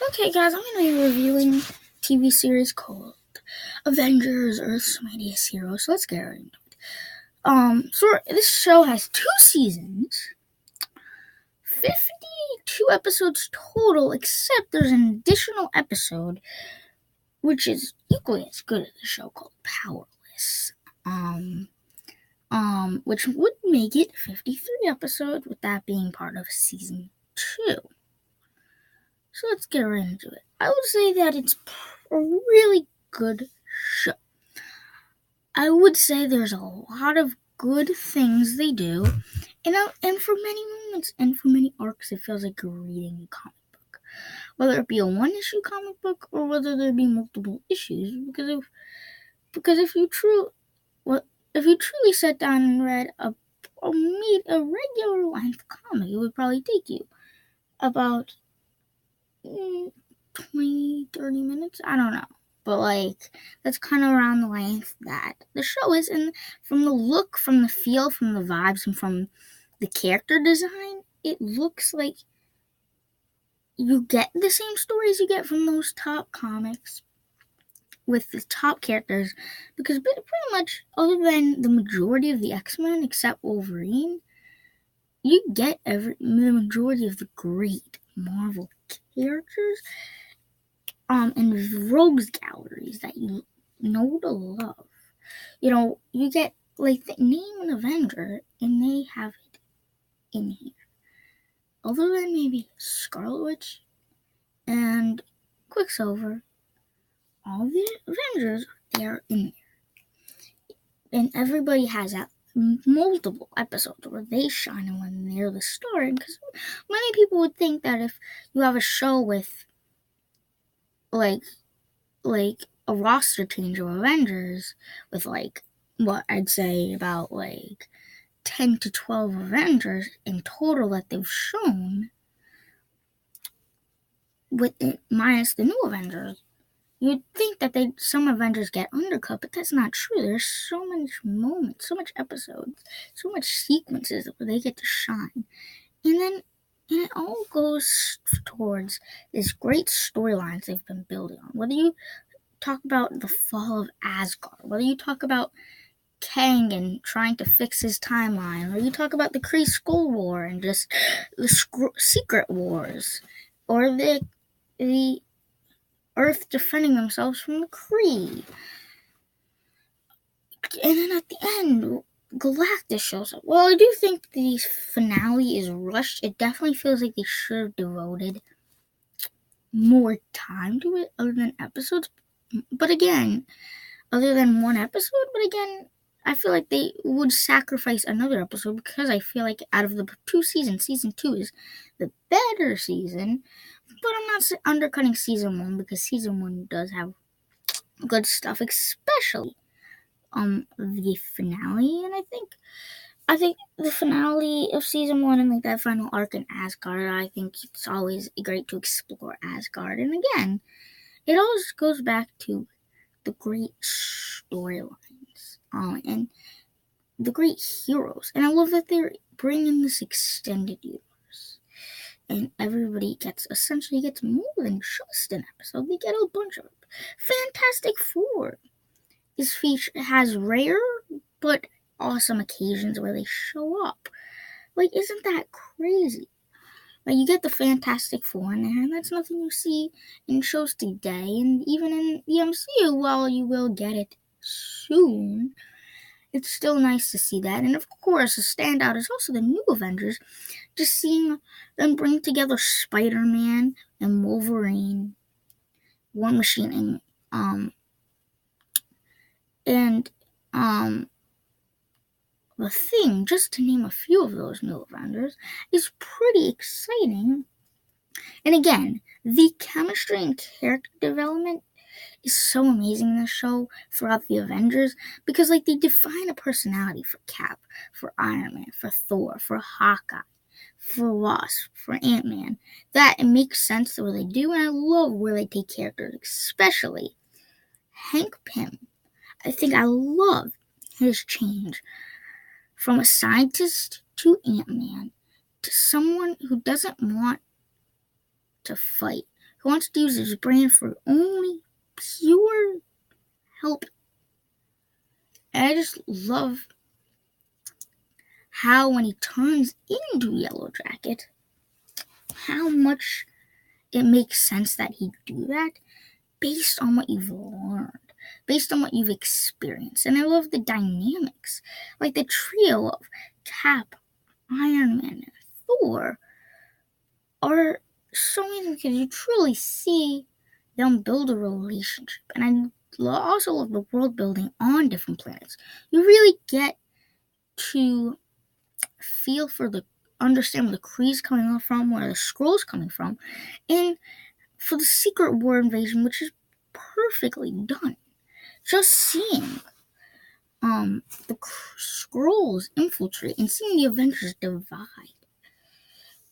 Okay, guys, I'm going to be reviewing a TV series called Avengers: Earth's Mightiest Heroes. So let's get right into it. This show has 2 seasons, 52 episodes total, except there's an additional episode which is equally as good as the show called Powerless. Which would make it 53 episodes, with that being part of season 2. So let's get right into it. I would say that it's a really good show. I would say there's a lot of good things they do, and for many moments and for many arcs, it feels like you're reading a comic book, whether it be a one-issue comic book or whether there be multiple issues. Because if you truly sat down and read a regular length comic, it would probably take you about 20, 30 minutes. I don't know. But that's kind of around the length that the show is. And from the look, from the feel, from the vibes, and from the character design, it looks like you get the same stories you get from those top comics with the top characters. Because pretty much, other than the majority of the X-Men, except Wolverine, you get the majority of the great Marvel characters and rogues galleries that you know to love. You get name an Avenger and they have it in here. Other than maybe Scarlet Witch and Quicksilver, all the Avengers, they are in there. And everybody has that multiple episodes where they shine and when they're the star. And because many people would think that if you have a show with like a roster change of Avengers with what I'd say about 10 to 12 Avengers in total that they've shown, with it minus the new Avengers, you'd think that some Avengers get undercut, but that's not true. There's so many moments, so much episodes, so much sequences where they get to shine. And it all goes towards this great storylines they've been building on. Whether you talk about the fall of Asgard, whether you talk about Kang and trying to fix his timeline, or you talk about the Kree Skull War and just the Secret Wars, or the Earth defending themselves from the Kree. And then at the end, Galactus shows up. Well, I do think the finale is rushed. It definitely feels like they should have devoted more time to it other than episodes. But again, other than one episode, I feel like they would sacrifice another episode because I feel like out of the 2 seasons, season 2 is the better season. But I'm not undercutting season 1 because season 1 does have good stuff, especially the finale. And I think the finale of season 1 and that final arc in Asgard, I think it's always great to explore Asgard. And again, it always goes back to the great storylines and the great heroes. And I love that they're bringing this extended universe. And everybody essentially gets more than just an episode. They get a bunch of it. Fantastic Four has rare but awesome occasions where they show up. Isn't that crazy? You get the Fantastic Four in there, and that's nothing you see in shows today. And even in the MCU, while you will get it soon, it's still nice to see that. And of course, a standout is also the new Avengers. Just seeing them bring together Spider-Man and Wolverine, War Machine, and The Thing, just to name a few of those new Avengers, is pretty exciting. And again, the chemistry and character development is so amazing in this show throughout the Avengers because they define a personality for Cap, for Iron Man, for Thor, for Hawkeye, for Wasp, for Ant-Man. That it makes sense the way they do, and I love where they take characters, especially Hank Pym. I love his change from a scientist to Ant-Man to someone who doesn't want to fight, He wants to use his brain for only pure help. And I just love how when he turns into Yellow Jacket, how much it makes sense that he'd do that based on what you've learned, based on what you've experienced. And I love the dynamics, like the trio of Cap, Iron Man, and Thor are so amazing because you truly see them build a relationship. And I also love the world building on different planets. You really get to feel for understand where the Kree's coming from, where the Skrulls coming from, and for the Secret War invasion, which is perfectly done. Just seeing the Skrulls infiltrate and seeing the Avengers divide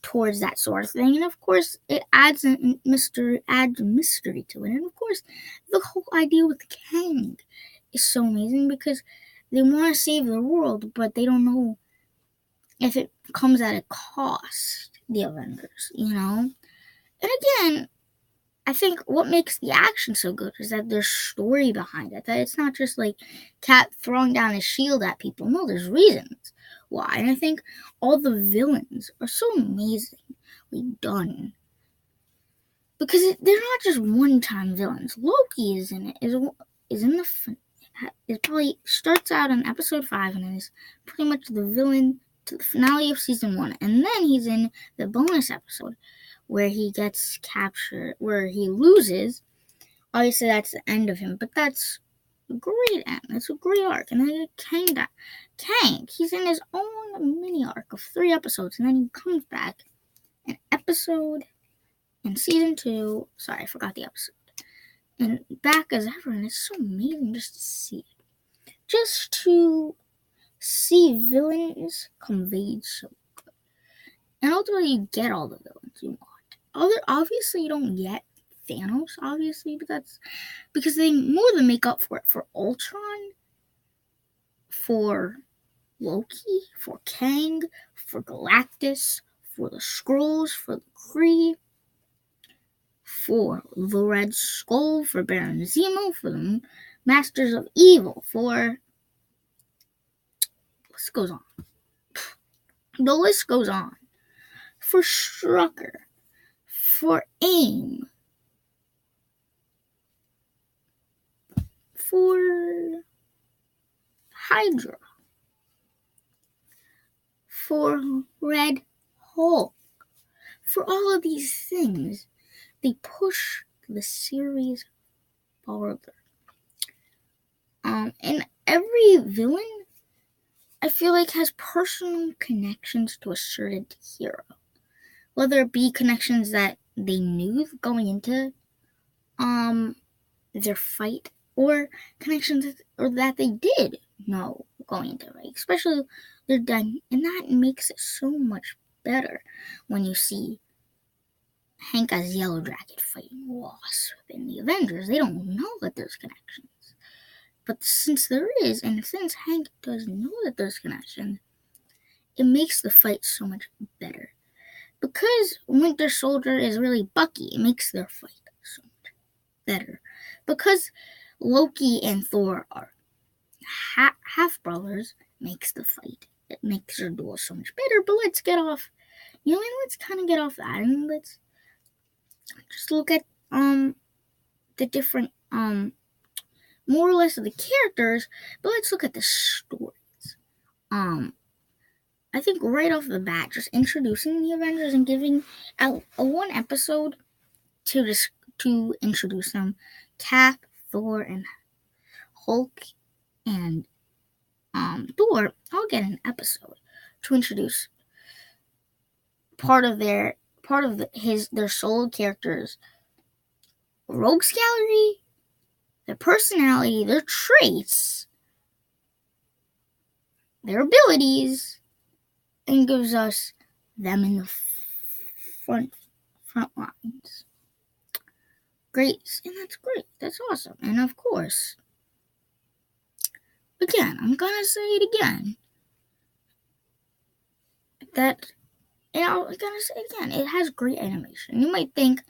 towards that sort of thing, and of course it adds mystery to it. And of course the whole idea with Kang is so amazing because they want to save the world, but they don't know if it comes at a cost, the Avengers, And again, I think what makes the action so good is that there's story behind it. That it's not just like Cap throwing down his shield at people. No, there's reasons why. And I think all the villains are so amazingly done. Because they're not just one-time villains. Loki is in it. It probably starts out in episode 5 and is pretty much the villain to the finale of season 1. And then he's in the bonus episode where he gets captured, where he loses. Obviously, that's the end of him, but that's a great end. That's a great arc. And then Kang, he's in his own mini arc of 3 episodes, and then he comes back an episode in season 2. Sorry, I forgot the episode. And back as ever, and it's so amazing just to see it. Just to see villains conveyed so good. And ultimately, you get all the villains you want. Obviously, you don't get Thanos, obviously, but that's because they more than make up for it. For Ultron, for Loki, for Kang, for Galactus, for the Skrulls, for the Kree, for the Red Skull, for Baron Zemo, for the Masters of Evil, for... The list goes on. The list goes on. For Strucker, for AIM, for Hydra, for Red Hulk. For all of these things, they push the series farther. And every villain, I feel like, has personal connections to a certain hero. Whether it be connections that they knew going into their fight, or connections that they did know going into it, especially they're done, and that makes it so much better when you see Hank as Yellow Jacket fighting Wasp in the Avengers. They don't know that there's connections, but since there is, and since Hank does know that there's connections, it makes the fight so much better. Because Winter Soldier is really Bucky, it makes their fight so much better. Because Loki and Thor are half-brothers, makes the fight. It makes their duel so much better. But let's get off, let's kind of get off that. And let's just look at the different, more or less of the characters. But let's look at the stories. I think right off the bat, just introducing the Avengers and giving out one episode to introduce them. Cap, Thor, and Hulk, and Thor all get an episode to introduce part of their solo characters' rogues gallery, their personality, their traits, their abilities, and gives us them in the front lines. Great, and that's great. That's awesome. And of course, again, I'm gonna say it again. I'm gonna say it again. It has great animation. You might think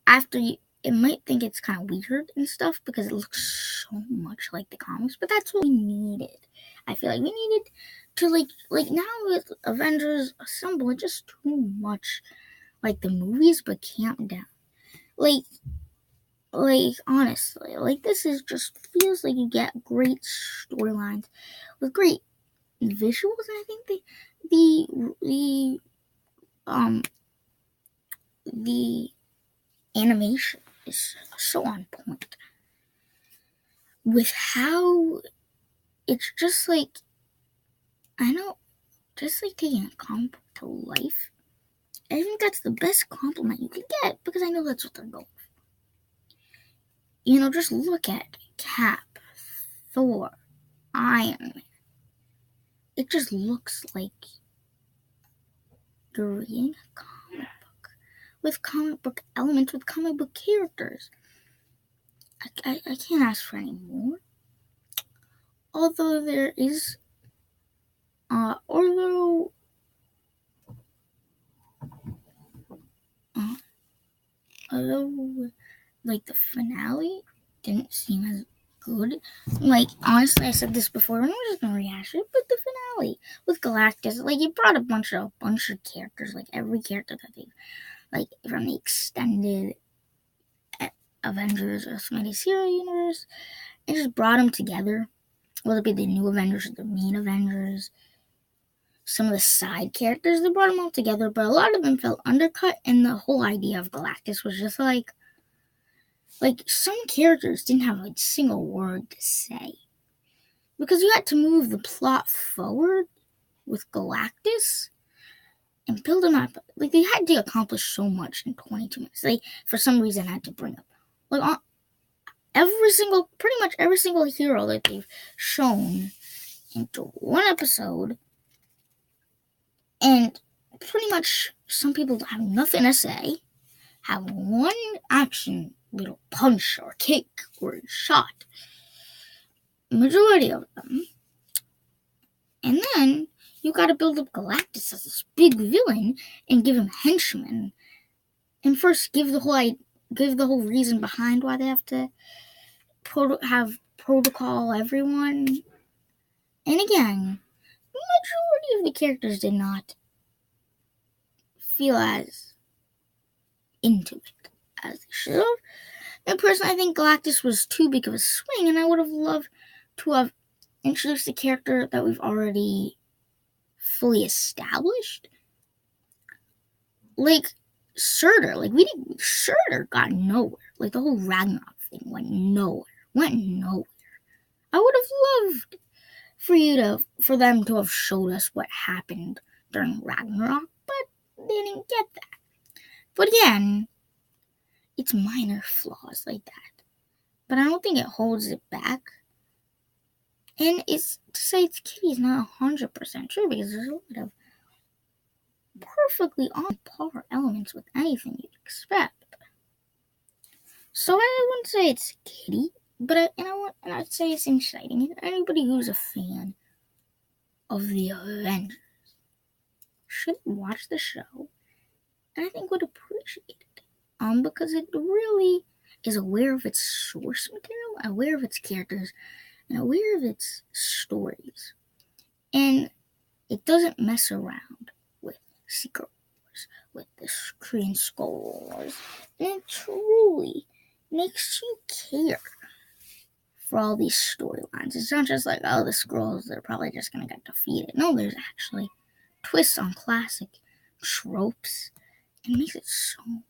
after you, it might think it's kind of weird and stuff because it looks so much like the comics, but that's what we needed. I feel like we needed to like now with Avengers Assemble, it's just too much like the movies, but camped down. Like honestly, like this is just feels like you get great storylines with great visuals, and I think the animation is so on point with how it's just like I know, just like taking a comic book to life. I think that's the best compliment you can get because I know that's what they're going for. You know, just look at Cap, Thor, Iron Man. It just looks like you're reading a comic book with comic book elements, with comic book characters. I can't ask for any more. Although there is, although like the finale didn't seem as good. Like honestly, I said this before, and we're just gonna rehash it. But the finale with Galactus, like it brought a bunch of characters, like every character that they, like from the extended Avengers or Mightiest universe, it just brought them together. Whether it be the new Avengers or the main Avengers, some of the side characters, they brought them all together, but a lot of them felt undercut, and the whole idea of Galactus was just like some characters didn't have a single word to say. Because you had to move the plot forward with Galactus and build him up. Like, they had to accomplish so much in 22 minutes. They, for some reason, had to bring up, like, pretty much every single hero that they've shown into one episode. And pretty much some people have nothing to say, have one action, little punch or kick or shot. Majority of them. And then you gotta build up Galactus as this big villain and give him henchmen. And first give the whole reason behind why they have to have protocol everyone. And again, the majority of the characters did not feel as into it as they should have. And personally, I think Galactus was too big of a swing, and I would have loved to have introduced a character that we've already fully established. Like Surtur, Surtur got nowhere. Like the whole Ragnarok thing went nowhere. I would have loved for them to have showed us what happened during Ragnarok, but they didn't get that. But again, it's minor flaws like that. But I don't think it holds it back. And it's to say it's Kitty is not 100% true because there's a lot of perfectly on par elements with anything you'd expect. So I wouldn't say it's Kitty, but I'd say it's exciting. Anybody who's a fan of the Avengers should watch the show, and I think would appreciate it. Because it really is aware of its source material, aware of its characters, and aware of its stories. And it doesn't mess around with Secret Wars, with the Korean Skull Wars. And it truly makes you care for all these storylines. It's not just like, oh, the Skrulls, they're probably just going to get defeated. No, there's actually twists on classic tropes. It makes it so much